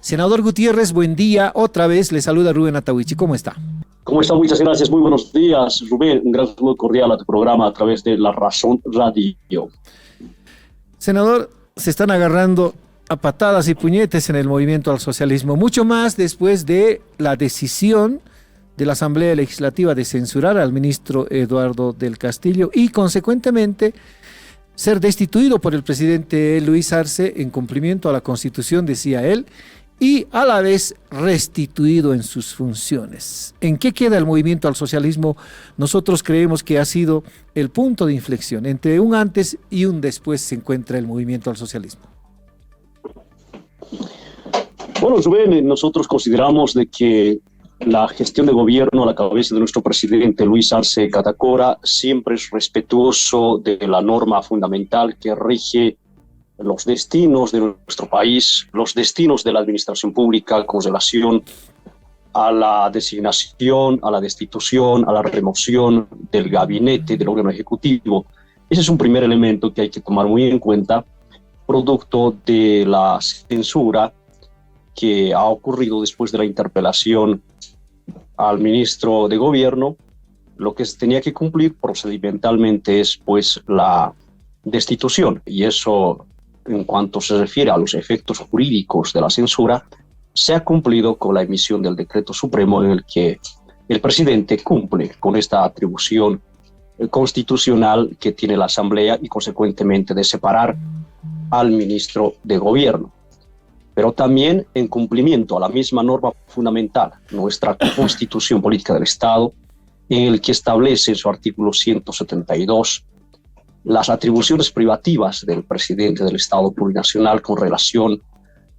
Senador Gutiérrez, buen día. Otra vez le saluda Rubén Atahuichi. ¿Cómo está? ¿Cómo está? Muchas gracias. Muy buenos días, Rubén. Un gran saludo cordial a tu programa a través de La Razón Radio. Senador, se están agarrando a patadas y puñetes en el movimiento al socialismo, mucho más después de la decisión de la Asamblea Legislativa de censurar al ministro Eduardo del Castillo y, consecuentemente, ser destituido por el presidente Luis Arce en cumplimiento a la Constitución, decía él, y a la vez restituido en sus funciones. ¿En qué queda el movimiento al socialismo? Nosotros creemos que ha sido el punto de inflexión. Entre un antes y un después se encuentra el movimiento al socialismo. Bueno, Rubén, nosotros consideramos de que la gestión de gobierno a la cabeza de nuestro presidente Luis Arce Catacora siempre es respetuoso de la norma fundamental que rige los destinos de nuestro país, los destinos de la administración pública con relación a la designación, a la destitución, a la remoción del gabinete del órgano ejecutivo. Ese es un primer elemento que hay que tomar muy en cuenta, producto de la censura que ha ocurrido después de la interpelación al ministro de Gobierno. Lo que se tenía que cumplir procedimentalmente es pues la destitución, y eso, en cuanto se refiere a los efectos jurídicos de la censura, se ha cumplido con la emisión del decreto supremo en el que el presidente cumple con esta atribución constitucional que tiene la Asamblea y consecuentemente de separar al ministro de Gobierno. Pero también en cumplimiento a la misma norma fundamental, nuestra Constitución Política del Estado, en el que establece en su artículo 172 las atribuciones privativas del presidente del Estado plurinacional con relación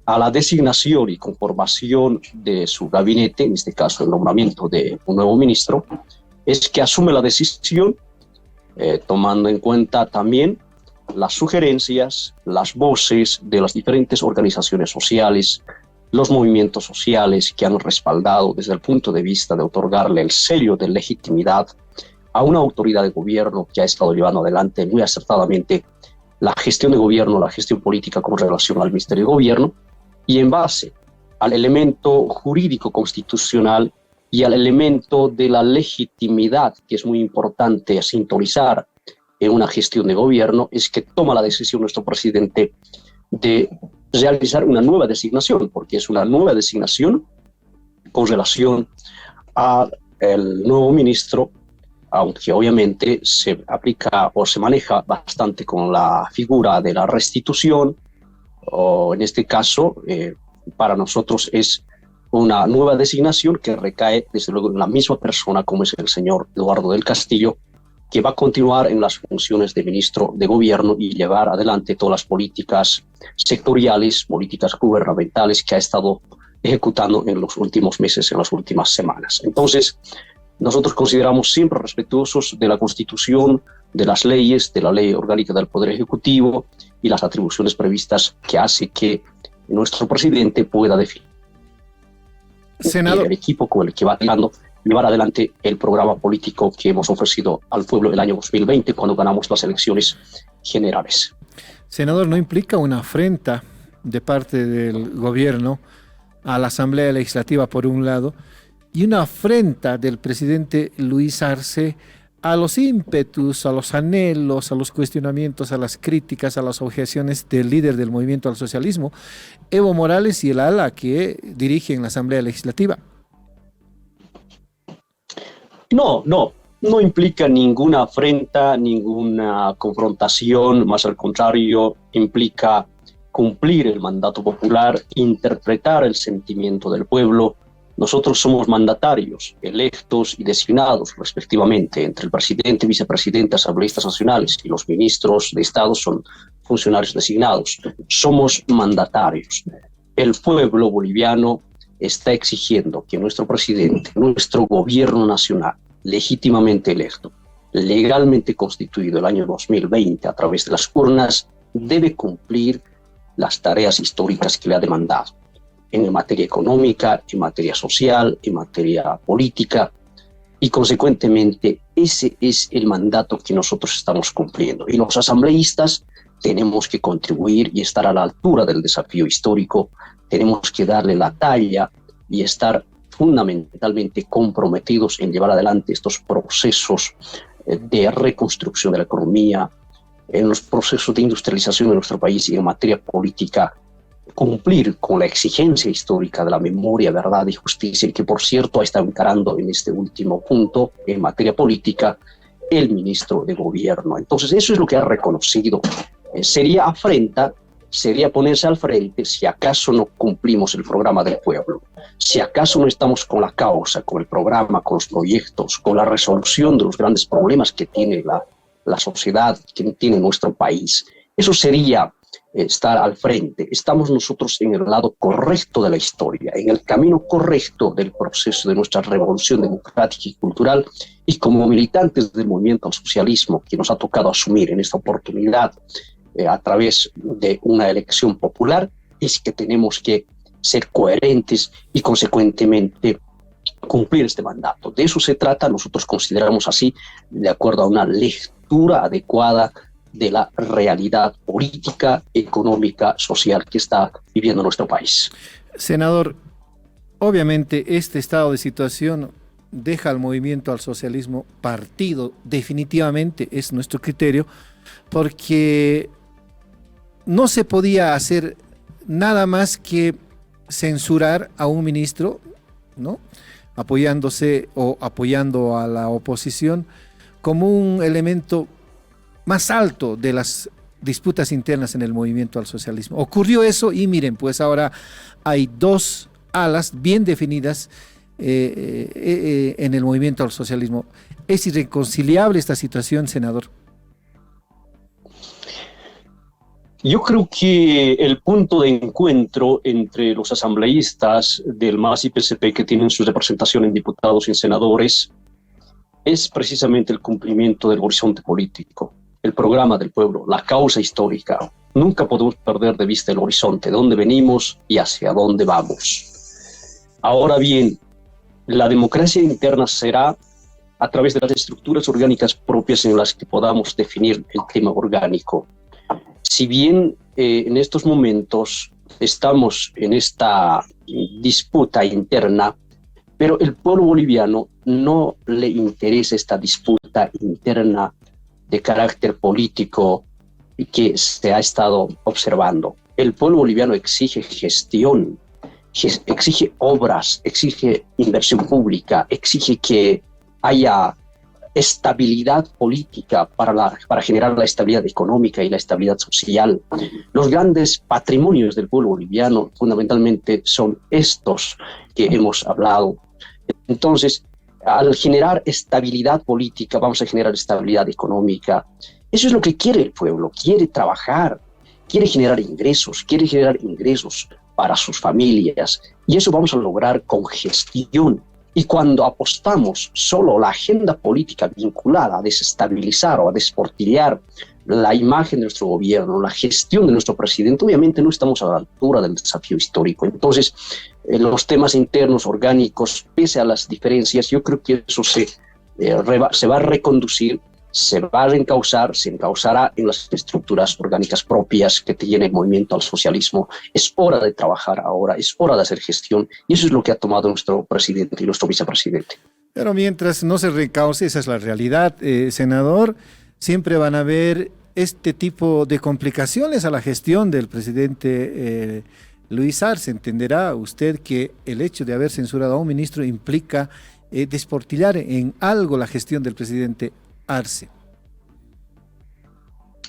a la designación y conformación de su gabinete, en este caso el nombramiento de un nuevo ministro, es que asume la decisión tomando en cuenta también las sugerencias, las voces de las diferentes organizaciones sociales, los movimientos sociales que han respaldado desde el punto de vista de otorgarle el sello de legitimidad a una autoridad de gobierno que ha estado llevando adelante muy acertadamente la gestión de gobierno, la gestión política con relación al Ministerio de Gobierno, y en base al elemento jurídico constitucional y al elemento de la legitimidad, que es muy importante sintonizar en una gestión de gobierno, es que toma la decisión nuestro presidente de realizar una nueva designación, porque es una nueva designación con relación al nuevo ministro, aunque obviamente se aplica o se maneja bastante con la figura de la restitución, o en este caso, para nosotros es una nueva designación que recae desde luego en la misma persona como es el señor Eduardo del Castillo, que va a continuar en las funciones de ministro de Gobierno y llevar adelante todas las políticas sectoriales, políticas gubernamentales que ha estado ejecutando en los últimos meses, en las últimas semanas. Entonces, nosotros consideramos siempre respetuosos de la Constitución, de las leyes, de la Ley Orgánica del Poder Ejecutivo y las atribuciones previstas que hace que nuestro presidente pueda definir el equipo con el que va llevar adelante el programa político que hemos ofrecido al pueblo el año 2020 cuando ganamos las elecciones generales. Senador, ¿no implica una afrenta de parte del gobierno a la Asamblea Legislativa por un lado y una afrenta del presidente Luis Arce a los ímpetus, a los anhelos, a los cuestionamientos, a las críticas, a las objeciones del líder del movimiento al socialismo, Evo Morales, y el ala que dirige en la Asamblea Legislativa? No implica ninguna afrenta, ninguna confrontación, más al contrario, implica cumplir el mandato popular, interpretar el sentimiento del pueblo. Nosotros somos mandatarios, electos y designados respectivamente, entre el presidente, vicepresidente, asambleístas nacionales y los ministros de Estado son funcionarios designados. Somos mandatarios. El pueblo boliviano está exigiendo que nuestro presidente, nuestro gobierno nacional, legítimamente electo, legalmente constituido el año 2020 a través de las urnas, debe cumplir las tareas históricas que le ha demandado en materia económica, en materia social, en materia política, y consecuentemente ese es el mandato que nosotros estamos cumpliendo. Y los asambleístas tenemos que contribuir y estar a la altura del desafío histórico tenemos que darle la talla y estar fundamentalmente comprometidos en llevar adelante estos procesos de reconstrucción de la economía, en los procesos de industrialización de nuestro país y en materia política, cumplir con la exigencia histórica de la memoria, verdad y justicia, que por cierto ha estado encarando en este último punto en materia política el ministro de Gobierno. Entonces eso es lo que ha reconocido. Sería afrenta, sería ponerse al frente si acaso no cumplimos el programa del pueblo, si acaso no estamos con la causa, con el programa, con los proyectos, con la resolución de los grandes problemas que tiene la sociedad, que tiene nuestro país. Eso sería estar al frente. Estamos nosotros en el lado correcto de la historia, en el camino correcto del proceso de nuestra revolución democrática y cultural, y como militantes del movimiento al socialismo que nos ha tocado asumir en esta oportunidad a través de una elección popular, es que tenemos que ser coherentes y consecuentemente cumplir este mandato. De eso se trata. Nosotros consideramos así, de acuerdo a una lectura adecuada de la realidad política, económica, social que está viviendo nuestro país. Senador, obviamente este estado de situación deja al movimiento al socialismo partido, definitivamente es nuestro criterio, porque no se podía hacer nada más que censurar a un ministro, ¿no?, apoyándose o apoyando a la oposición como un elemento más alto de las disputas internas en el movimiento al socialismo. Ocurrió eso y miren, pues ahora hay dos alas bien definidas en el movimiento al socialismo. ¿Es irreconciliable esta situación, senador? Yo creo que el punto de encuentro entre los asambleístas del MAS y PSP que tienen su representación en diputados y en senadores es precisamente el cumplimiento del horizonte político, el programa del pueblo, la causa histórica. Nunca podemos perder de vista el horizonte, de dónde venimos y hacia dónde vamos. Ahora bien, la democracia interna será a través de las estructuras orgánicas propias en las que podamos definir el tema orgánico. Si bien en estos momentos estamos en esta disputa interna, pero el pueblo boliviano no le interesa esta disputa interna de carácter político que se ha estado observando. El pueblo boliviano exige gestión, exige obras, exige inversión pública, exige que haya estabilidad política para generar la estabilidad económica y la estabilidad social. Los grandes patrimonios del pueblo boliviano fundamentalmente son estos que hemos hablado. Entonces, al generar estabilidad política, vamos a generar estabilidad económica. Eso es lo que quiere el pueblo, quiere trabajar, quiere generar ingresos para sus familias, y eso vamos a lograr con gestión. Y cuando apostamos solo la agenda política vinculada a desestabilizar o a desportillar la imagen de nuestro gobierno, la gestión de nuestro presidente, obviamente no estamos a la altura del desafío histórico. Entonces, los temas internos, orgánicos, pese a las diferencias, yo creo que eso se va a reconducir, se va a reencauzar, se encauzará en las estructuras orgánicas propias que tiene el movimiento al socialismo. Es hora de trabajar ahora, es hora de hacer gestión, y eso es lo que ha tomado nuestro presidente y nuestro vicepresidente. Pero mientras no se reencauce, esa es la realidad, senador, siempre van a haber este tipo de complicaciones a la gestión del presidente Luis Arce. Entenderá usted que el hecho de haber censurado a un ministro implica desportillar en algo la gestión del presidente Arce.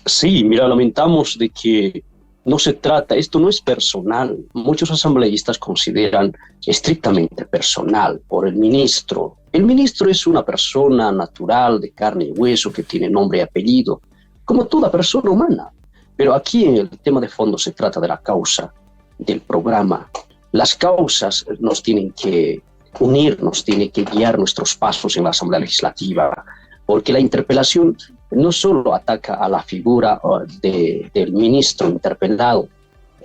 Sí, mira, lamentamos de que no se trata, esto no es personal. Muchos asambleístas consideran estrictamente personal por el ministro. El ministro es una persona natural, de carne y hueso, que tiene nombre y apellido, como toda persona humana. Pero aquí en el tema de fondo se trata de la causa, del programa. Las causas nos tienen que unir, nos tienen que guiar nuestros pasos en la Asamblea Legislativa, porque la interpelación no solo ataca a la figura del ministro interpelado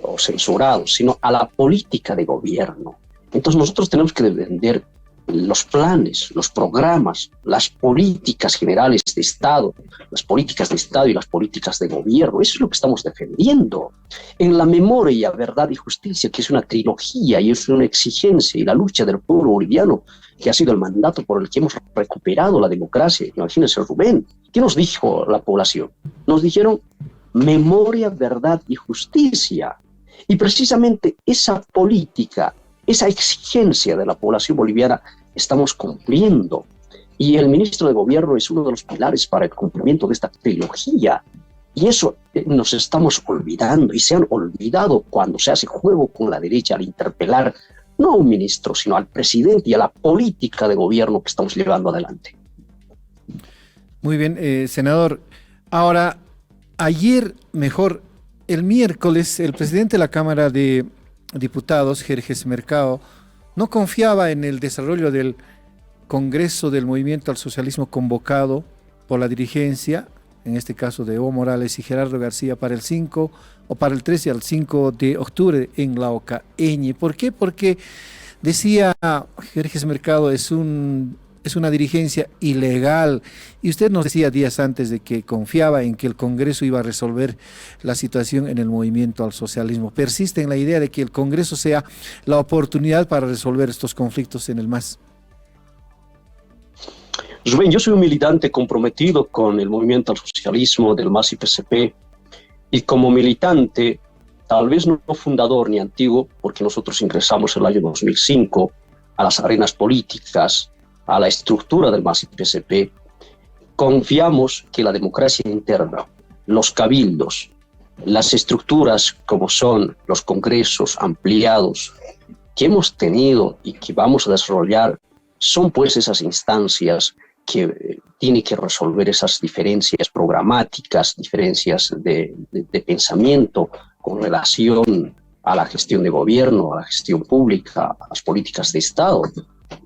o censurado, sino a la política de gobierno. Entonces nosotros tenemos que defender los planes, los programas, las políticas generales de Estado, las políticas de Estado y las políticas de gobierno. Eso es lo que estamos defendiendo. En la memoria, verdad y justicia, que es una trilogía y es una exigencia, y la lucha del pueblo boliviano, que ha sido el mandato por el que hemos recuperado la democracia. Imagínense, Rubén, ¿qué nos dijo la población? Nos dijeron memoria, verdad y justicia. Y precisamente esa política, esa exigencia de la población boliviana estamos cumpliendo. Y el ministro de Gobierno es uno de los pilares para el cumplimiento de esta trilogía. Y eso nos estamos olvidando, y se han olvidado cuando se hace juego con la derecha al interpelar no a un ministro, sino al presidente y a la política de gobierno que estamos llevando adelante. Muy bien, senador. Ahora, el miércoles, el presidente de la Cámara de Diputados, Jerjes Mercado, no confiaba en el desarrollo del Congreso del Movimiento al Socialismo convocado por la dirigencia, en este caso de Evo Morales y Gerardo García, para el 5 o para el 13 al 5 de octubre en la Ocaña. ¿Por qué? Porque decía Jerjes Mercado, es una dirigencia ilegal, y usted nos decía días antes de que confiaba en que el Congreso iba a resolver la situación en el movimiento al socialismo. ¿Persiste en la idea de que el Congreso sea la oportunidad para resolver estos conflictos en el MAS? Rubén, yo soy un militante comprometido con el movimiento al socialismo del MAS y PCP, y como militante, tal vez no fundador ni antiguo, porque nosotros ingresamos en el año 2005 a las arenas políticas, a la estructura del MAS y PCP, confiamos que la democracia interna, los cabildos, las estructuras como son los congresos ampliados que hemos tenido y que vamos a desarrollar, son pues esas instancias que tienen que resolver esas diferencias programáticas, diferencias de pensamiento con relación a la gestión de gobierno, a la gestión pública, a las políticas de Estado.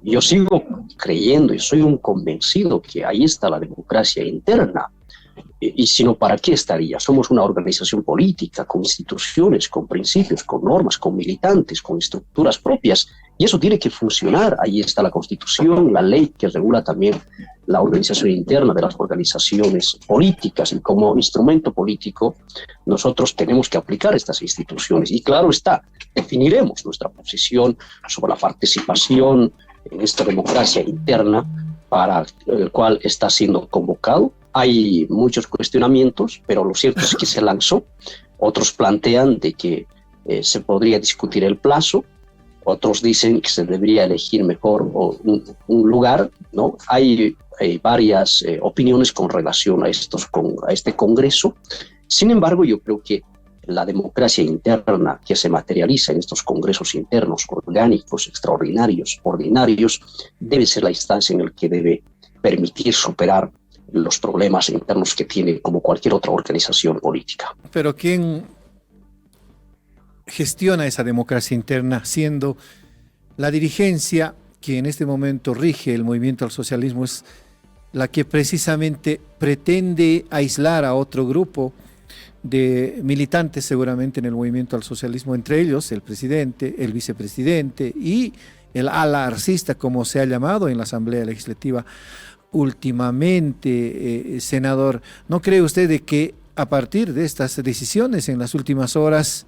Yo sigo creyendo y soy un convencido que ahí está la democracia interna. Y si no, ¿para qué estaría? Somos una organización política con instituciones, con principios, con normas, con militantes, con estructuras propias. Y eso tiene que funcionar. Ahí está la Constitución, la ley que regula también la organización interna de las organizaciones políticas. Y como instrumento político, nosotros tenemos que aplicar estas instituciones. Y claro está, definiremos nuestra posición sobre la participación en esta democracia interna para el cual está siendo convocado. Hay muchos cuestionamientos, pero lo cierto es que se lanzó. Otros plantean de que se podría discutir el plazo, otros dicen que se debería elegir mejor un lugar, ¿no? Hay varias opiniones con relación a este Congreso. Sin embargo, yo creo que la democracia interna que se materializa en estos congresos internos orgánicos, extraordinarios, ordinarios, debe ser la instancia en la que debe permitir superar los problemas internos que tiene como cualquier otra organización política. Pero ¿quién gestiona esa democracia interna, siendo la dirigencia que en este momento rige el movimiento al socialismo es la que precisamente pretende aislar a otro grupo de militantes seguramente en el movimiento al socialismo, entre ellos el presidente, el vicepresidente y el ala arcista, como se ha llamado en la Asamblea Legislativa últimamente, senador? ¿No cree usted de que a partir de estas decisiones en las últimas horas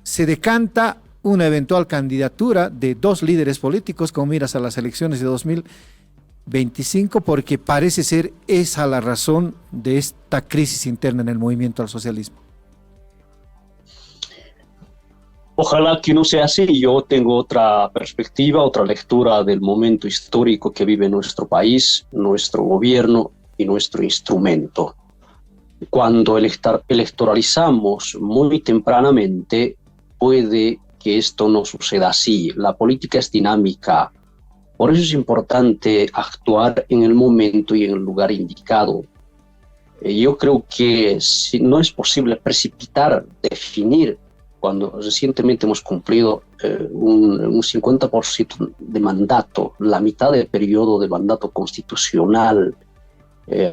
se decanta una eventual candidatura de dos líderes políticos con miras a las elecciones de 2025, porque parece ser esa la razón de esta crisis interna en el movimiento al socialismo? Ojalá que no sea así. Yo tengo otra perspectiva, otra lectura del momento histórico que vive nuestro país, nuestro gobierno y nuestro instrumento. Cuando electoralizamos muy tempranamente, puede que esto no suceda así. La política es dinámica. Por eso es importante actuar en el momento y en el lugar indicado. Yo creo que no es posible precipitar, definir, cuando recientemente hemos cumplido un 50% de mandato, la mitad del periodo de mandato constitucional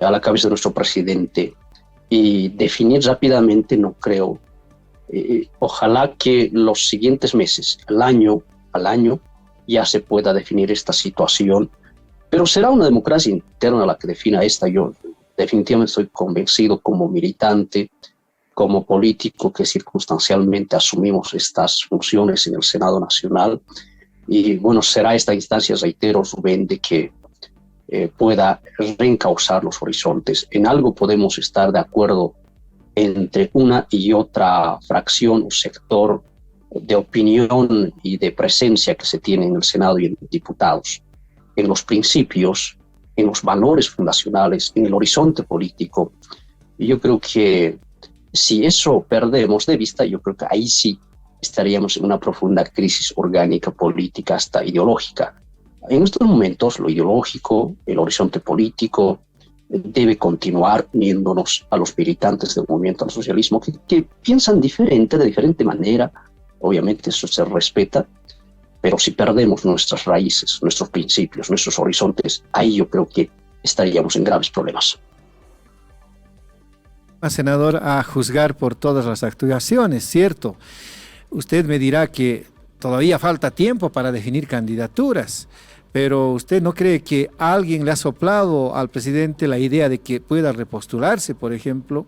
a la cabeza de nuestro presidente, y definir rápidamente no creo. Ojalá que los siguientes meses, al año, ya se pueda definir esta situación, pero será una democracia interna la que defina esta. Yo definitivamente estoy convencido como militante, como político, que circunstancialmente asumimos estas funciones en el Senado Nacional. Y bueno, será esta instancia, reitero, Rubén, de que pueda reencauzar los horizontes. En algo podemos estar de acuerdo entre una y otra fracción o sector de opinión y de presencia que se tiene en el Senado y en los diputados, en los principios, en los valores fundacionales, en el horizonte político. Y yo creo que si eso perdemos de vista, yo creo que ahí sí estaríamos en una profunda crisis orgánica, política, hasta ideológica. En estos momentos, lo ideológico, el horizonte político, debe continuar uniéndonos a los militantes del movimiento al socialismo que piensan diferente, de diferente manera. Obviamente eso se respeta, pero si perdemos nuestras raíces, nuestros principios, nuestros horizontes, ahí yo creo que estaríamos en graves problemas. Senador, a juzgar por todas las actuaciones, ¿cierto? Usted me dirá que todavía falta tiempo para definir candidaturas, pero ¿usted no cree que alguien le ha soplado al presidente la idea de que pueda repostularse, por ejemplo?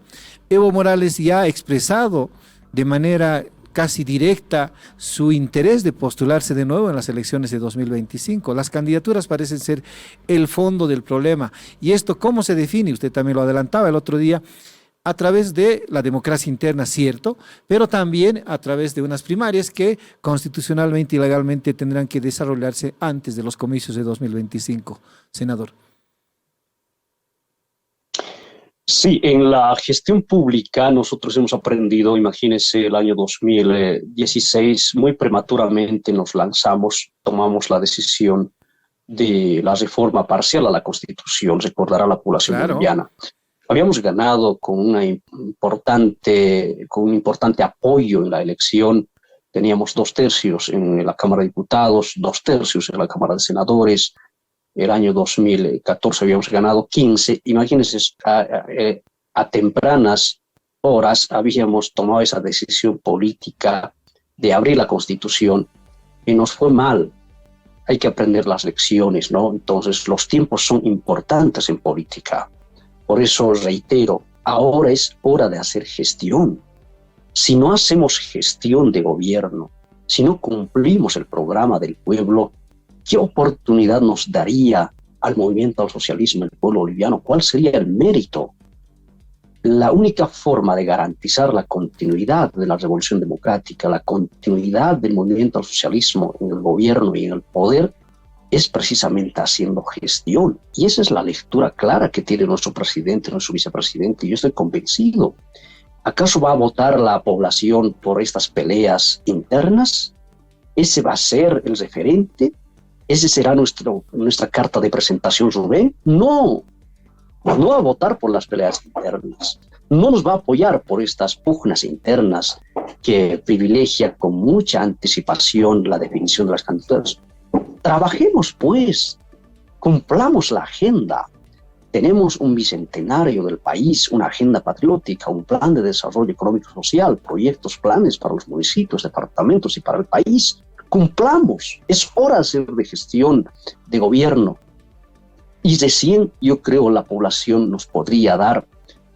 Evo Morales ya ha expresado de manera casi directa su interés de postularse de nuevo en las elecciones de 2025. Las candidaturas parecen ser el fondo del problema. ¿Y esto cómo se define? Usted también lo adelantaba el otro día, a través de la democracia interna, cierto, pero también a través de unas primarias que constitucionalmente y legalmente tendrán que desarrollarse antes de los comicios de 2025, senador. Sí, en la gestión pública nosotros hemos aprendido, imagínense, el año 2016, muy prematuramente nos lanzamos, tomamos la decisión de la reforma parcial a la Constitución, recordará la población boliviana. Habíamos ganado con un importante apoyo en la elección. Teníamos 2/3 en la Cámara de Diputados, 2/3 en la Cámara de Senadores. El año 2014 habíamos ganado 15. Imagínense, a tempranas horas habíamos tomado esa decisión política de abrir la Constitución y nos fue mal. Hay que aprender las lecciones, ¿no? Entonces, los tiempos son importantes en política. Por eso reitero, ahora es hora de hacer gestión. Si no hacemos gestión de gobierno, si no cumplimos el programa del pueblo, ¿qué oportunidad nos daría al movimiento al socialismo el pueblo boliviano? ¿Cuál sería el mérito? La única forma de garantizar la continuidad de la revolución democrática, la continuidad del movimiento al socialismo en el gobierno y en el poder, es precisamente haciendo gestión. Y esa es la lectura clara que tiene nuestro presidente, nuestro vicepresidente. Yo estoy convencido. ¿Acaso va a votar la población por estas peleas internas? ¿Ese va a ser el referente? ¿Ese será nuestra carta de presentación, Rubén? No. No va a votar por las peleas internas. No nos va a apoyar por estas pugnas internas que privilegia con mucha anticipación la definición de las candidaturas. Trabajemos, pues, cumplamos la agenda. Tenemos un bicentenario del país, una agenda patriótica, un plan de desarrollo económico y social, proyectos, planes para los municipios, departamentos y para el país. Cumplamos. Es hora de hacer de gestión, de gobierno. Y recién, yo creo, la población nos podría dar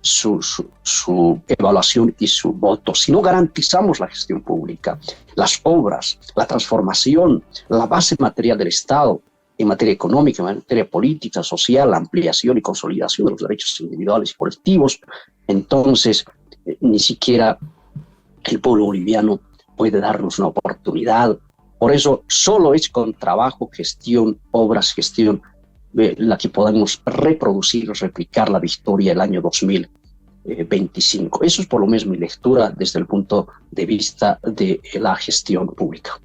su evaluación y su voto. Si no garantizamos la gestión pública, las obras, la transformación, la base material del Estado en materia económica, en materia política, social, la ampliación y consolidación de los derechos individuales y colectivos, entonces ni siquiera el pueblo boliviano puede darnos una oportunidad. Por eso solo es con trabajo, gestión, obras, gestión, la que podamos reproducir, replicar la victoria del año 2025. Eso es por lo menos mi lectura desde el punto de vista de la gestión pública.